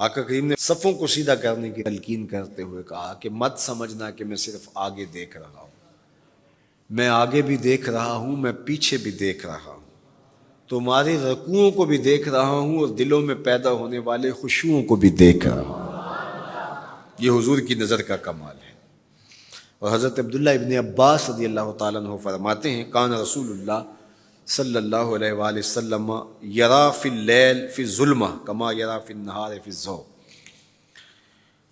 آقا کریم نے صفوں کو سیدھا کرنے کی تلقین کرتے ہوئے کہا کہ مت سمجھنا کہ میں صرف آگے دیکھ رہا ہوں، میں آگے بھی دیکھ رہا ہوں، میں پیچھے بھی دیکھ رہا ہوں، تمہارے رکوعوں کو بھی دیکھ رہا ہوں اور دلوں میں پیدا ہونے والے خشوعوں کو بھی دیکھ رہا ہوں۔ یہ حضور کی نظر کا کمال ہے۔ اور حضرت عبداللہ ابن عباس رضی اللہ تعالیٰ عنہ فرماتے ہیں کان رسول اللہ صلی اللہ علیہ وآلہ وسلم یرا فی اللیل فی الظلمہ کما یرا فی النہار فی الضوء۔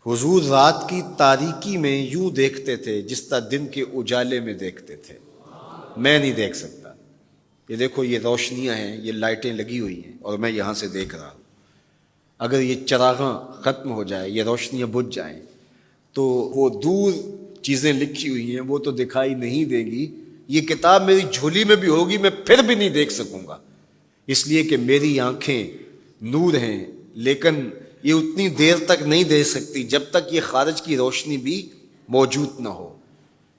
حضور رات کی تاریکی میں یوں دیکھتے تھے جس طرح دن کے اجالے میں دیکھتے تھے۔ میں نہیں دیکھ سکتا، یہ دیکھو یہ روشنیاں ہیں، یہ لائٹیں لگی ہوئی ہیں اور میں یہاں سے دیکھ رہا ہوں، اگر یہ چراغاں ختم ہو جائے، یہ روشنیاں بجھ جائیں تو وہ دور چیزیں لکھی ہوئی ہیں وہ تو دکھائی نہیں دے گی، یہ کتاب میری جھولی میں بھی ہوگی میں پھر بھی نہیں دیکھ سکوں گا، اس لیے کہ میری آنکھیں نور ہیں، لیکن یہ اتنی دیر تک نہیں دیکھ سکتی جب تک یہ خارج کی روشنی بھی موجود نہ ہو۔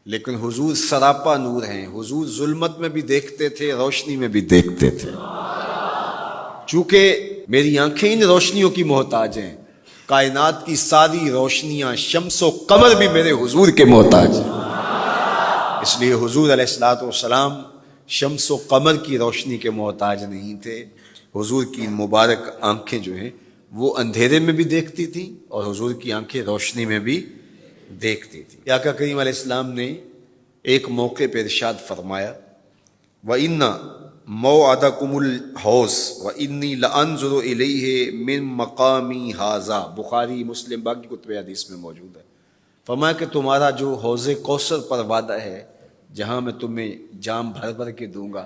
لیکن حضور سراپا نور ہیں، حضور ظلمت میں بھی دیکھتے تھے، روشنی میں بھی دیکھتے تھے۔ چونکہ میری آنکھیں ان روشنیوں کی محتاج ہیں، کائنات کی ساری روشنیاں شمس و قمر بھی میرے حضور کے محتاج ہیں، اس لیے حضور علیہ الصلوۃ والسلام شمس و قمر کی روشنی کے محتاج نہیں تھے۔ حضور کی مبارک آنکھیں جو ہیں وہ اندھیرے میں بھی دیکھتی تھیں اور حضور کی آنکھیں روشنی میں بھی دیکھتی تھیں۔ آقا کریم علیہ السلام نے ایک موقع پہ ارشاد فرمایا وَإِنَّ مَوْعَدَكُمُ الْحَوْض وَإِنِّي لَأَنظُرُ إِلَيْهِ مِن مَقَامِي هَذَا، بخاری مسلم باقی کتب حدیث میں موجود ہے۔ فرمایا کہ تمہارا جو حوض کوثر پر وعدہ ہے جہاں میں تمہیں جام بھر بھر کے دوں گا،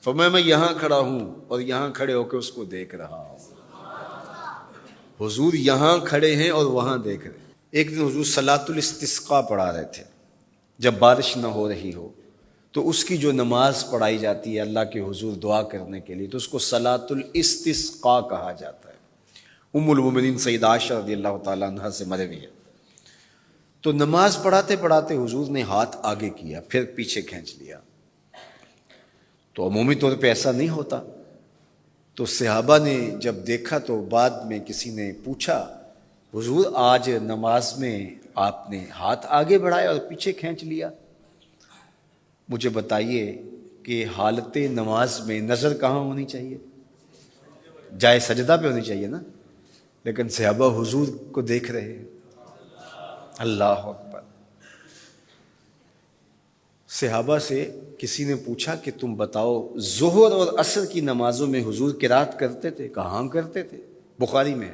فرمایا میں یہاں کھڑا ہوں اور یہاں کھڑے ہو کے اس کو دیکھ رہا ہوں۔ حضور یہاں کھڑے ہیں اور وہاں دیکھ رہے ہیں۔ ایک دن حضور صلاۃ الاستسقاء پڑھا رہے تھے، جب بارش نہ ہو رہی ہو تو اس کی جو نماز پڑھائی جاتی ہے اللہ کے حضور دعا کرنے کے لیے تو اس کو صلاۃ الاستسقاء کہا جاتا ہے۔ ام المومنین سیدہ عائشہ رضی اللہ تعالیٰ عنہ سے مروی ہے۔ تو نماز پڑھاتے پڑھاتے حضور نے ہاتھ آگے کیا پھر پیچھے کھینچ لیا، تو عمومی طور پہ ایسا نہیں ہوتا۔ تو صحابہ نے جب دیکھا تو بعد میں کسی نے پوچھا حضور آج نماز میں آپ نے ہاتھ آگے بڑھایا اور پیچھے کھینچ لیا، مجھے بتائیے کہ حالت نماز میں نظر کہاں ہونی چاہیے؟ جائے سجدہ پہ ہونی چاہیے نا، لیکن صحابہ حضور کو دیکھ رہے ہیں۔ اللہ اکبر۔ صحابہ سے کسی نے پوچھا کہ تم بتاؤ ظہر اور عصر کی نمازوں میں حضور قرات کرتے تھے؟ کہا ہاں کرتے تھے، بخاری میں۔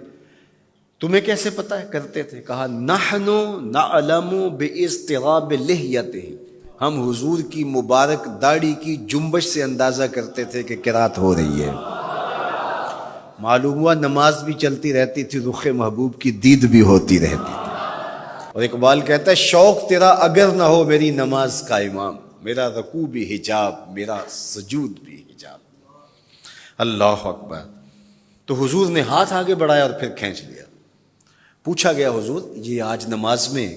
تمہیں کیسے پتہ ہے کرتے تھے؟ کہا نحن نعلم باضطراب لحیتہ، ہم حضور کی مبارک داڑھی کی جنبش سے اندازہ کرتے تھے کہ قرات ہو رہی ہے۔ معلوم ہوا نماز بھی چلتی رہتی تھی، رخ محبوب کی دید بھی ہوتی رہتی تھی۔ اور اقبال کہتا ہے شوق تیرا اگر نہ ہو میری نماز کا امام، میرا رکوع بھی حجاب میرا سجود بھی حجاب۔ اللہ اکبر۔ تو حضور نے ہاتھ آگے بڑھایا اور پھر کھینچ لیا۔ پوچھا گیا حضور یہ آج نماز میں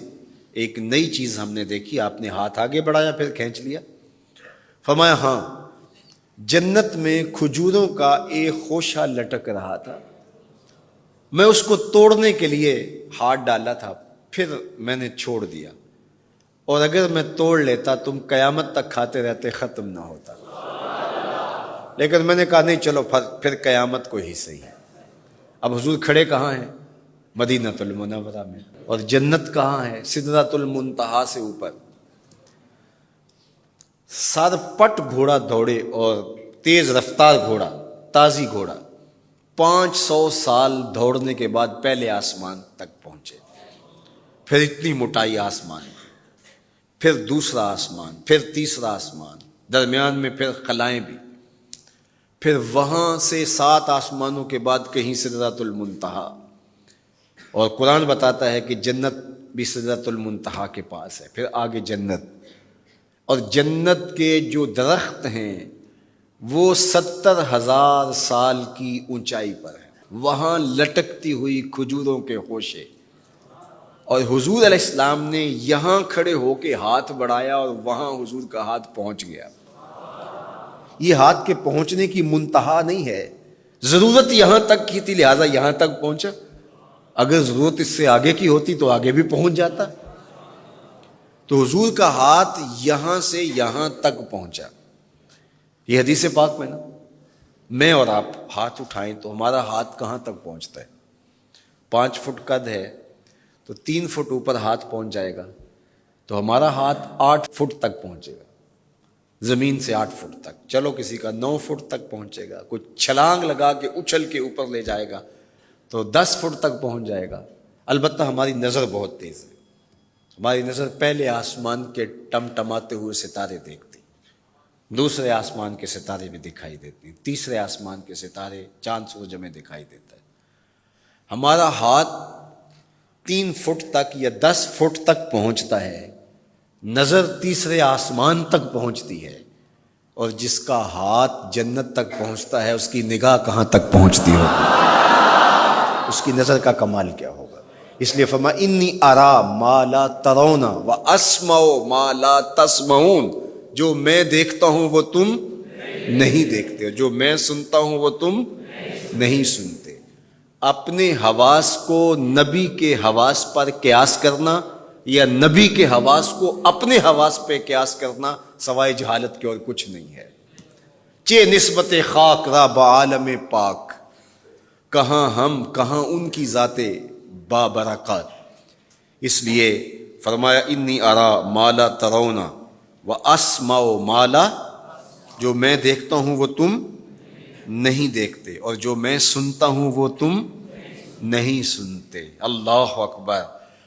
ایک نئی چیز ہم نے دیکھی، آپ نے ہاتھ آگے بڑھایا پھر کھینچ لیا؟ فرمایا ہاں، جنت میں کھجوروں کا ایک خوشہ لٹک رہا تھا، میں اس کو توڑنے کے لیے ہاتھ ڈالا تھا، پھر میں نے چھوڑ دیا، اور اگر میں توڑ لیتا تم قیامت تک کھاتے رہتے ختم نہ ہوتا، لیکن میں نے کہا نہیں چلو پھر قیامت کو ہی صحیح۔ اب حضور کھڑے کہاں ہیں؟ مدینہ المنورہ میں، اور جنت کہاں ہے؟ سدرۃ المنتہا سے اوپر۔ سر پٹ گھوڑا دوڑے اور تیز رفتار گھوڑا، تازی گھوڑا، 500 سال دوڑنے کے بعد پہلے آسمان تک پہنچے، پھر اتنی موٹائی آسمان، پھر دوسرا آسمان، پھر تیسرا آسمان، درمیان میں پھر خلائیں بھی، پھر وہاں سے 7 آسمانوں کے بعد کہیں سدرۃ المنتہا۔ اور قرآن بتاتا ہے کہ جنت بھی سدرۃ المنتہا کے پاس ہے، پھر آگے جنت، اور جنت کے جو درخت ہیں وہ 70,000 سال کی اونچائی پر ہیں، وہاں لٹکتی ہوئی کھجوروں کے خوشے، اور حضور علیہ السلام نے یہاں کھڑے ہو کے ہاتھ بڑھایا اور وہاں حضور کا ہاتھ پہنچ گیا۔ یہ ہاتھ کے پہنچنے کی منتہا نہیں ہے، ضرورت یہاں تک کی تھی لہٰذا یہاں تک پہنچا، اگر ضرورت اس سے آگے کی ہوتی تو آگے بھی پہنچ جاتا. تو حضور کا ہاتھ یہاں سے یہاں تک پہنچا. یہ حدیث پاک میں نا، میں اور آپ ہاتھ اٹھائیں تو ہمارا ہاتھ کہاں تک پہنچتا ہے؟ 5 فٹ قد ہے تو 3 فٹ اوپر ہاتھ پہنچ جائے گا، تو ہمارا ہاتھ 8 فٹ تک پہنچے گا، زمین سے 8 فٹ تک. چلو کسی کا 9 فٹ تک پہنچے گا، کوئی چھلانگ لگا کے اچھل کے اوپر لے جائے گا تو 10 فٹ تک پہنچ جائے گا. البتہ ہماری نظر بہت تیز ہے. ہماری نظر پہلے آسمان کے ٹمٹماتے ہوئے ستارے دیکھتی، دوسرے آسمان کے ستارے بھی دکھائی دیتے ہیں، تیسرے آسمان کے ستارے چاند سورج میں دکھائی دیتا ہے. ہمارا ہاتھ 3 فٹ تک یا 10 فٹ تک پہنچتا ہے، نظر تیسرے آسمان تک پہنچتی ہے، اور جس کا ہاتھ جنت تک پہنچتا ہے اس کی نگاہ کہاں تک پہنچتی ہوگی، اس کی نظر کا کمال کیا ہوگا. اس لیے فرمایا انی ارا ما لا ترون واسمع ما لا تسمعون. جو میں دیکھتا ہوں وہ تم نہیں دیکھتے، جو میں سنتا ہوں وہ تم نہیں سنتے. اپنے حواس کو نبی کے حواس پر قیاس کرنا یا نبی کے حواس کو اپنے حواس پہ قیاس کرنا سوائے جہالت کے اور کچھ نہیں ہے. چے نسبت خاک را بعالم پاک، کہاں ہم کہاں ان کی ذاتیں بابرکات. اس لیے فرمایا انی ارا ما لا ترون واسمع ما لا، جو میں دیکھتا ہوں وہ تم نہیں دیکھتے، اور جو میں سنتا ہوں وہ تم نہیں سنتے. اللہ اکبر.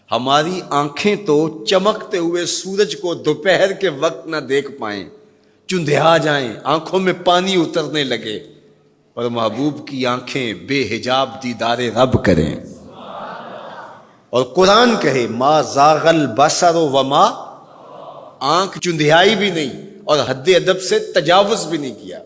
ہماری آنکھیں تو چمکتے ہوئے سورج کو دوپہر کے وقت نہ دیکھ پائیں، چندھیا جائیں، آنکھوں میں پانی اترنے لگے، اور محبوب کی آنکھیں بے حجاب دیدار رب کریں. اور قرآن کہے ما زاغ البصر وما، آنکھ چندھیائی بھی نہیں اور حد ادب سے تجاوز بھی نہیں کیا.